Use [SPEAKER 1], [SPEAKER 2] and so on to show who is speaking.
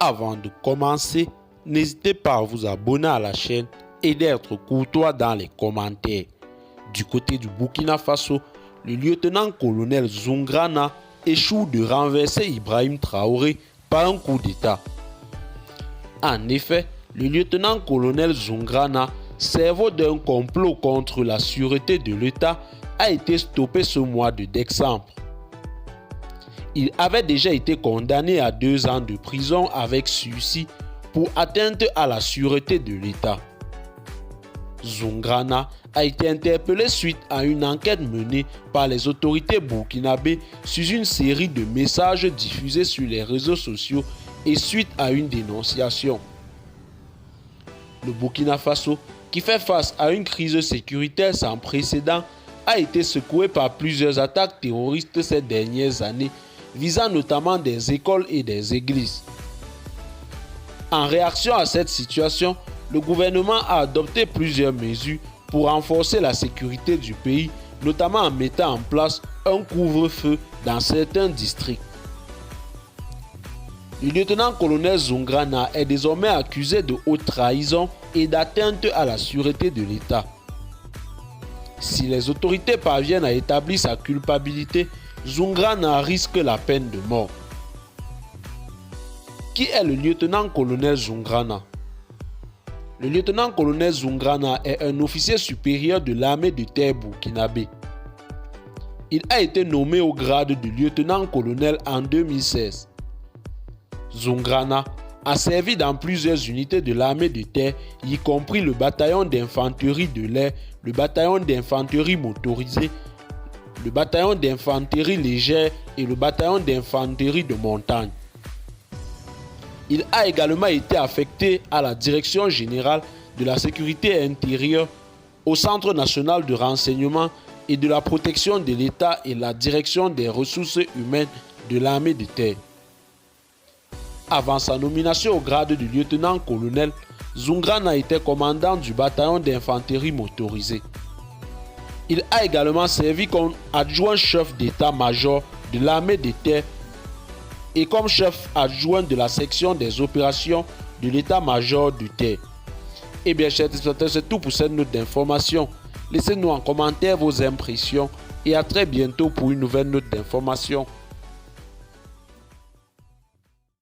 [SPEAKER 1] Avant de commencer, n'hésitez pas à vous abonner à la chaîne et d'être courtois dans les commentaires. Du côté du Burkina Faso, le lieutenant-colonel Zoungrana échoue de renverser Ibrahim Traoré par un coup d'État. En effet, le lieutenant-colonel Zoungrana, cerveau d'un complot contre la sûreté de l'État, a été stoppé ce mois de décembre. Il avait déjà été condamné à 2 ans de prison avec sursis pour atteinte à la sûreté de l'État. Zoungrana a été interpellé suite à une enquête menée par les autorités burkinabées sur une série de messages diffusés sur les réseaux sociaux et suite à une dénonciation. Le Burkina Faso, qui fait face à une crise sécuritaire sans précédent, a été secoué par plusieurs attaques terroristes ces dernières années, visant notamment des écoles et des églises. En réaction à cette situation, le gouvernement a adopté plusieurs mesures pour renforcer la sécurité du pays, notamment en mettant en place un couvre-feu dans certains districts. Le lieutenant-colonel Zoungrana est désormais accusé de haute trahison et d'atteinte à la sûreté de l'État. Si les autorités parviennent à établir sa culpabilité, Zoungrana risque la peine de mort. Qui est le lieutenant-colonel Zoungrana? Le lieutenant-colonel Zoungrana est un officier supérieur de l'armée de terre burkinabé. Il a été nommé au grade de lieutenant-colonel en 2016. Zoungrana a servi dans plusieurs unités de l'armée de terre, y compris le bataillon d'infanterie de l'air, le bataillon d'infanterie motorisée, le bataillon d'infanterie légère et le bataillon d'infanterie de montagne. Il a également été affecté à la Direction générale de la sécurité intérieure, au Centre national de renseignement et de la protection de l'État et la Direction des ressources humaines de l'armée de terre. Avant sa nomination au grade de lieutenant-colonel, Zoungrana était commandant du bataillon d'infanterie motorisée. Il a également servi comme adjoint-chef d'état-major de l'armée de terre et comme chef adjoint de la section des opérations de l'état-major de terre. Eh bien, chers téléspectateurs, c'est tout pour cette note d'information. Laissez-nous en commentaire vos impressions et à très bientôt pour une nouvelle note d'information.